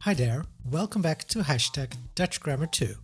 Hi there, welcome back to #DutchGrammar2,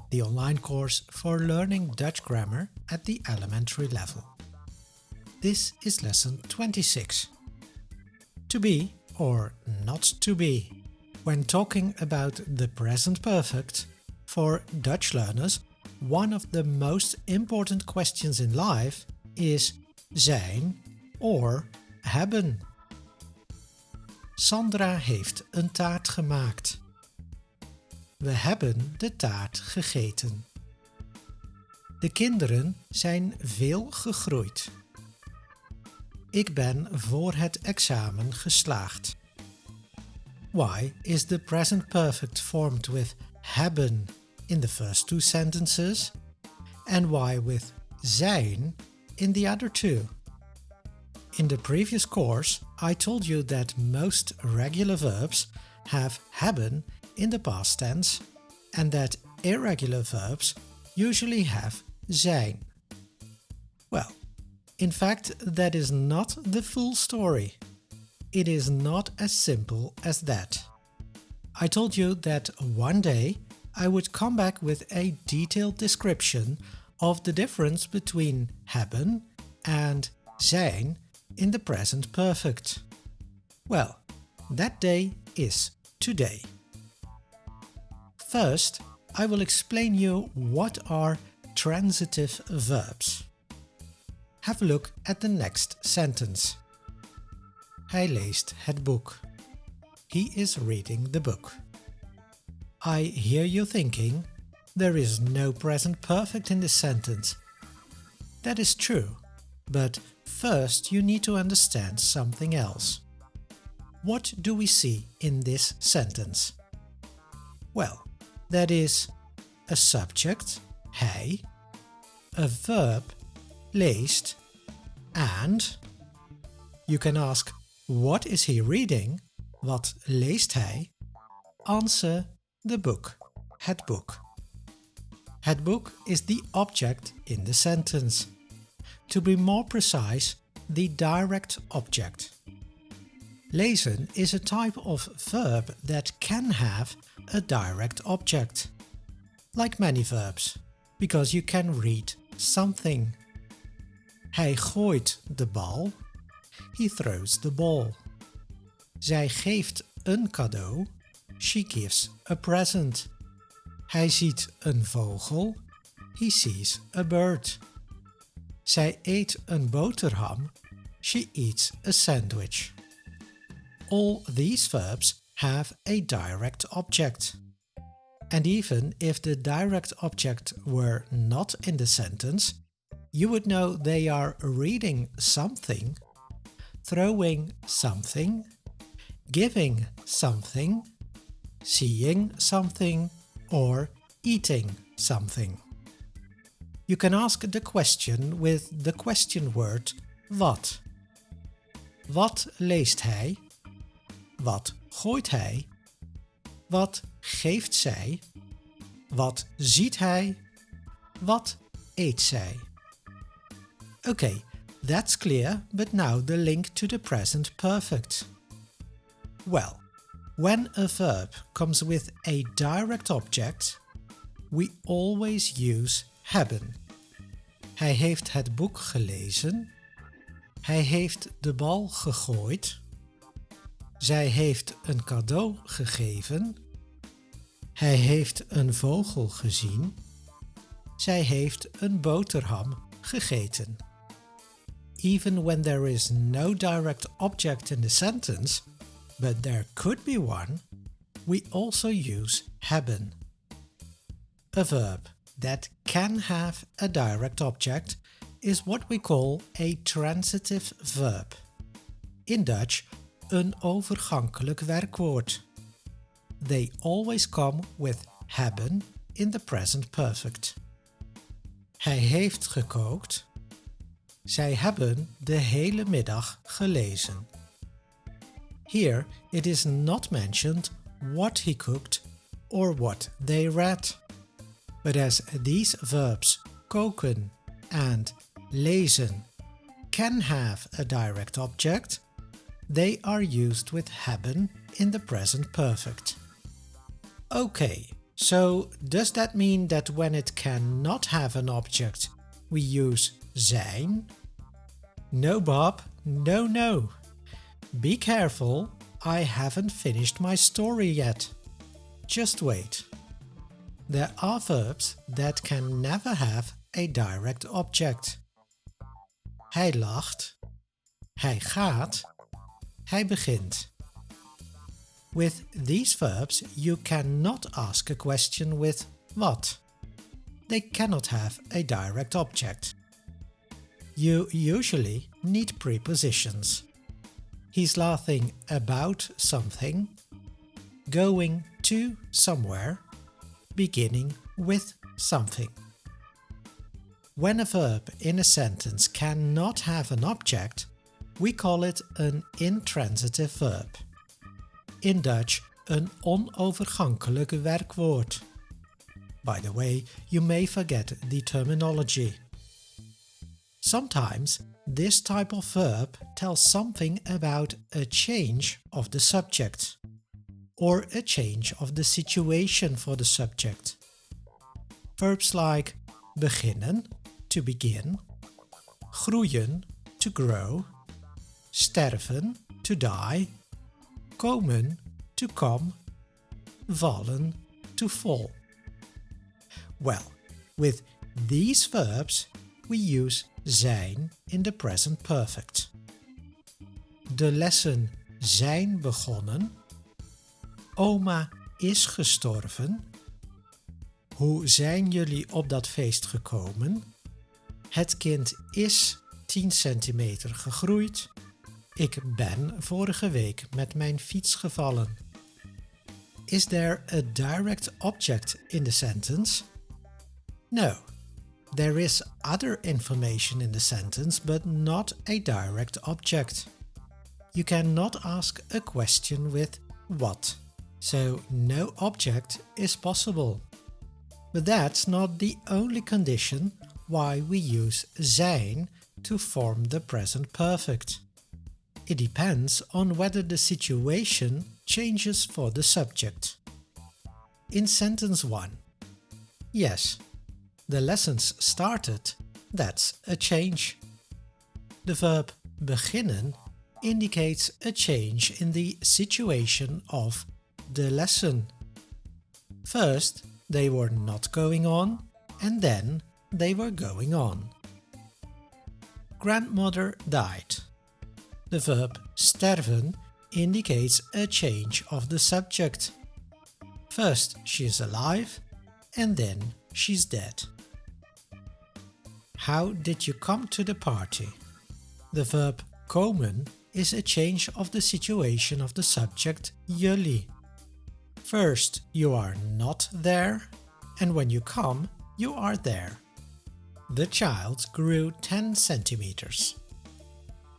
the online course for learning Dutch grammar at the elementary level. This is lesson 26. To be or not to be. When talking about the present perfect, for Dutch learners, one of the most important questions in life is zijn or hebben. Sandra heeft een taart gemaakt. We hebben de taart gegeten. De kinderen zijn veel gegroeid. Ik ben voor het examen geslaagd. Why is the present perfect formed with hebben in the first two sentences and why with zijn in the other two? In the previous course, I told you that most regular verbs have hebben in the past tense and that irregular verbs usually have zijn. Well, in fact, that is not the full story. It is not as simple as that. I told you that one day I would come back with a detailed description of the difference between hebben and zijn in the present perfect. Well, that day is today. First, I will explain you what are transitive verbs. Have a look at the next sentence. Hij leest het boek. He is reading the book. I hear you thinking, there is no present perfect in this sentence. That is true, but first you need to understand something else. What do we see in this sentence? Well, that is a subject, hij, a verb, leest, and you can ask, what is he reading? Wat leest hij? Answer, the book, het boek. Het boek is the object in the sentence. To be more precise, the direct object. Lezen is a type of verb that can have a direct object. Like many verbs, because you can read something. Hij gooit de bal. He throws the ball. Zij geeft een cadeau. She gives a present. Hij ziet een vogel. He sees a bird. Zij eet een boterham. She eats a sandwich. All these verbs have a direct object. And even if the direct object were not in the sentence, you would know they are reading something, throwing something, giving something, seeing something, or eating something. You can ask the question with the question word wat. Wat leest hij? Wat gooit hij? Wat geeft zij? Wat ziet hij? Wat eet zij? Okay, that's clear, but now the link to the present perfect. Well, when a verb comes with a direct object, we always use hebben. Hij heeft het boek gelezen. Hij heeft de bal gegooid. Zij heeft een cadeau gegeven. Hij heeft een vogel gezien. Zij heeft een boterham gegeten. Even when there is no direct object in the sentence, but there could be one, we also use hebben. A verb that can have a direct object is what we call a transitive verb. In Dutch, een overgankelijk werkwoord. They always come with hebben in the present perfect. Hij heeft gekookt. Zij hebben de hele middag gelezen. Here it is not mentioned what he cooked or what they read. But as these verbs koken and lezen can have a direct object, they are used with hebben in the present perfect. Okay, so does that mean that when it cannot have an object, we use zijn? No, Bob, no. Be careful, I haven't finished my story yet. Just wait. There are verbs that can never have a direct object. Hij lacht, hij gaat, hij begint. With these verbs, you cannot ask a question with what. They cannot have a direct object. You usually need prepositions. He's laughing about something, going to somewhere, beginning with something. When a verb in a sentence cannot have an object, we call it an intransitive verb. In Dutch een onovergankelijk werkwoord. By the way, you may forget the terminology. Sometimes this type of verb tells something about a change of the subject, or a change of the situation for the subject. Verbs like beginnen, to begin, groeien, to grow, sterven, to die, komen, to come, vallen, to fall. Well, with these verbs we use zijn in the present perfect. De lessen zijn begonnen. Oma is gestorven. Hoe zijn jullie op dat feest gekomen? Het kind is 10 centimeter gegroeid. Ik ben vorige week met mijn fiets gevallen. Is there a direct object in the sentence? No. There is other information in the sentence, but not a direct object. You cannot ask a question with what, so no object is possible. But that's not the only condition why we use zijn to form the present perfect. It depends on whether the situation changes for the subject. In sentence 1, yes, the lessons started, that's a change. The verb beginnen indicates a change in the situation of the lesson. First, they were not going on, and then they were going on. Grandmother died. The verb sterven indicates a change of the subject. First she is alive, and then she's dead. How did you come to the party? The verb komen is a change of the situation of the subject jullie. First you are not there, and when you come, you are there. The child grew 10 centimeters.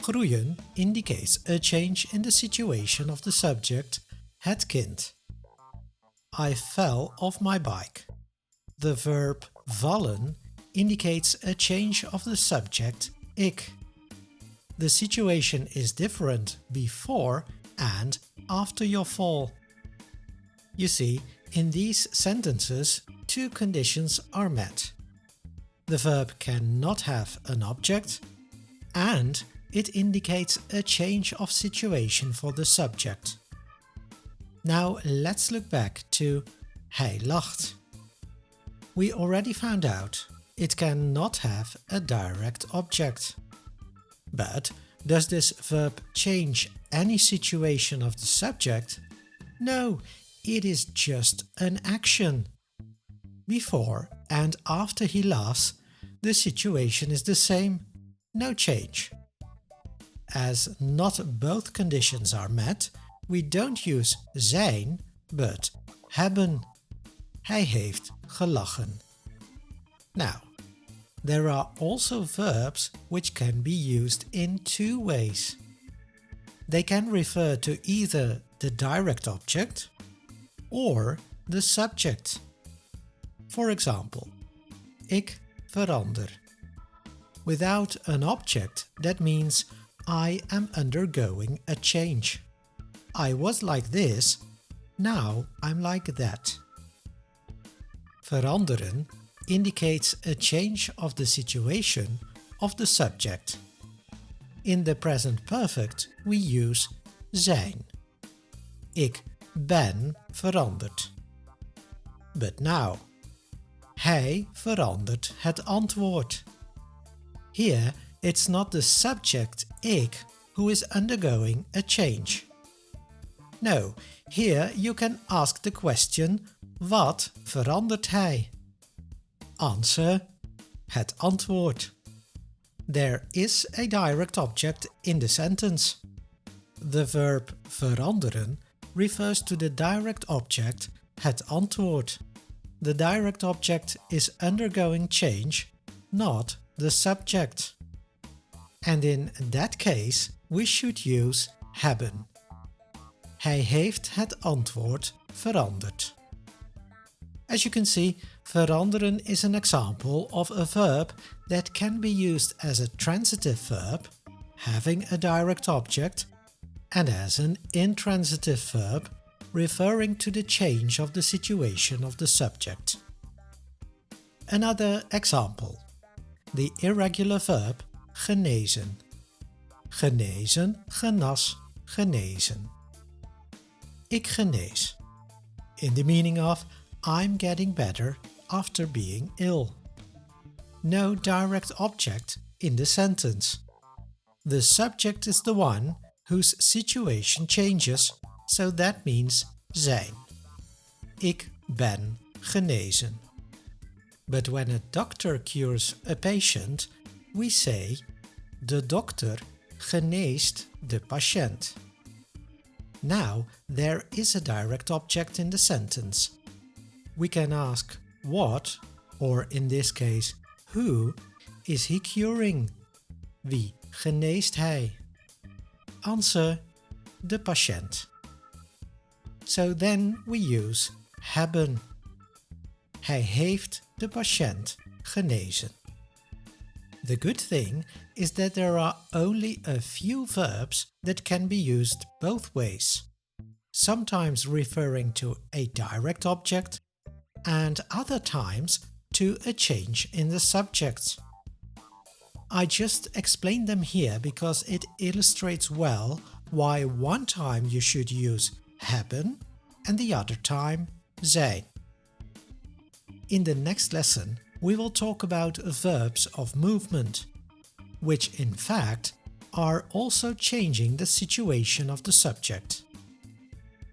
Groeien indicates a change in the situation of the subject, het kind. I fell off my bike. The verb vallen indicates a change of the subject, ik. The situation is different before and after your fall. You see, in these sentences, two conditions are met. The verb cannot have an object, and it indicates a change of situation for the subject. Now let's look back to hij lacht. We already found out it cannot have a direct object. But does this verb change any situation of the subject? No, it is just an action. Before and after he laughs, the situation is the same, no change. As not both conditions are met, we don't use zijn, but hebben. Hij heeft gelachen. Now, there are also verbs which can be used in two ways. They can refer to either the direct object or the subject. For example, ik verander. Without an object, that means I am undergoing a change. I was like this, now I'm like that. veranderen indicates a change of the situation of the subject. In the present perfect we use zijn. Ik ben veranderd. But now, hij verandert het antwoord. Here it's not the subject ik who is undergoing a change. No, here you can ask the question, wat verandert hij? Answer, het antwoord. There is a direct object in the sentence. The verb veranderen refers to the direct object, het antwoord. The direct object is undergoing change, not the subject. And in that case, we should use hebben. Hij heeft het antwoord veranderd. As you can see, veranderen is an example of a verb that can be used as a transitive verb, having a direct object, and as an intransitive verb, referring to the change of the situation of the subject. Another example. The irregular verb genezen. Genezen, genas, genezen. Ik genees. In the meaning of I'm getting better after being ill. No direct object in the sentence. The subject is the one whose situation changes, so that means zijn. Ik ben genezen. But when a doctor cures a patient, we say de dokter geneest de patiënt. Now there is a direct object in the sentence. We can ask what, or in this case who, is he curing? Wie geneest hij? Answer, de patiënt. So then we use hebben. Hij heeft de patiënt genezen. The good thing is that there are only a few verbs that can be used both ways, sometimes referring to a direct object and other times to a change in the subject. I just explained them here because it illustrates well why one time you should use hebben and the other time zijn. In the next lesson, we will talk about verbs of movement, which in fact are also changing the situation of the subject.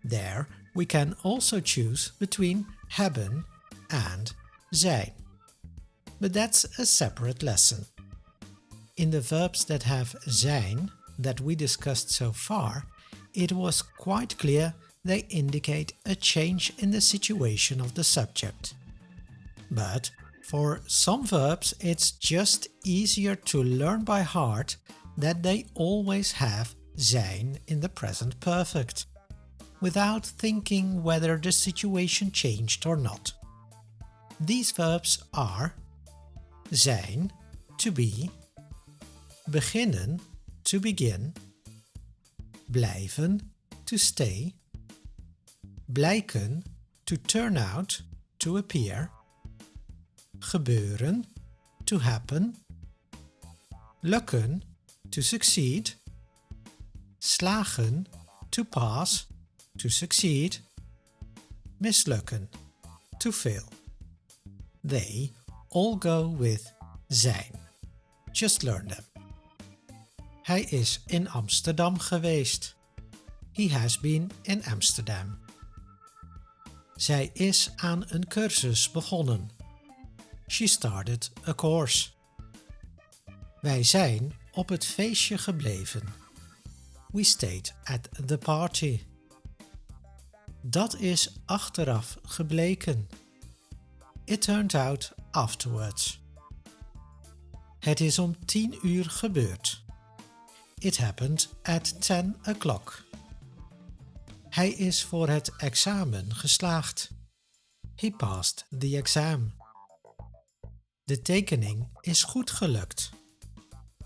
There, we can also choose between hebben and zijn. But that's a separate lesson. In the verbs that have zijn that we discussed so far, it was quite clear they indicate a change in the situation of the subject. But for some verbs it's just easier to learn by heart that they always have zijn in the present perfect, without thinking whether the situation changed or not. These verbs are zijn, to be, beginnen, to begin, blijven, to stay, blijken, to turn out, to appear, gebeuren, to happen, lukken, to succeed, slagen, to pass, to succeed, mislukken, to fail. They all go with zijn. Just learn them. Hij is in Amsterdam geweest. He has been in Amsterdam. Zij is aan een cursus begonnen. She started a course. Wij zijn op het feestje gebleven. We stayed at the party. Dat is achteraf gebleken. It turned out afterwards. Het is om 10 uur gebeurd. It happened at 10 o'clock. Hij is voor het examen geslaagd. He passed the exam. De tekening is goed gelukt.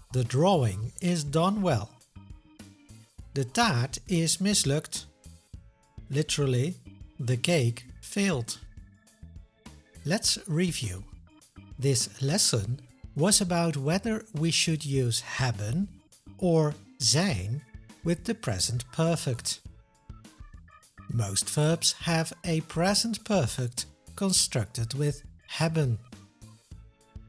The drawing is done well. De taart is mislukt. Literally, the cake failed. Let's review. This lesson was about whether we should use hebben or zijn with the present perfect. Most verbs have a present perfect constructed with hebben.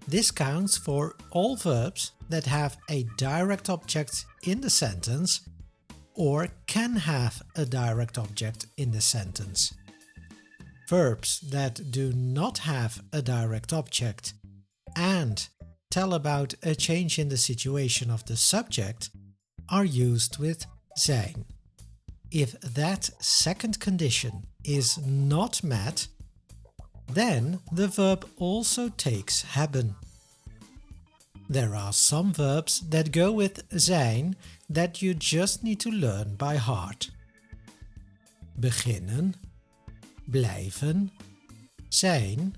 This counts for all verbs that have a direct object in the sentence or can have a direct object in the sentence. Verbs that do not have a direct object and tell about a change in the situation of the subject are used with zijn. If that second condition is not met, then the verb also takes hebben. There are some verbs that go with zijn that you just need to learn by heart. Beginnen, blijven, zijn,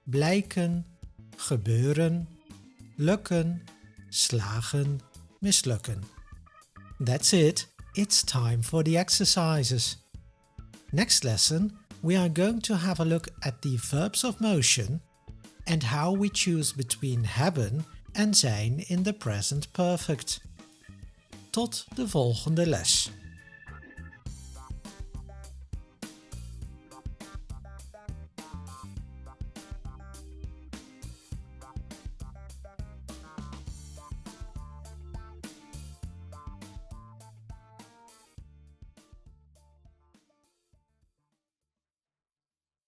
blijken, gebeuren, lukken, slagen, mislukken. That's it. It's time for the exercises. Next lesson, we are going to have a look at the verbs of motion and how we choose between hebben en zijn in the present perfect. Tot de volgende les.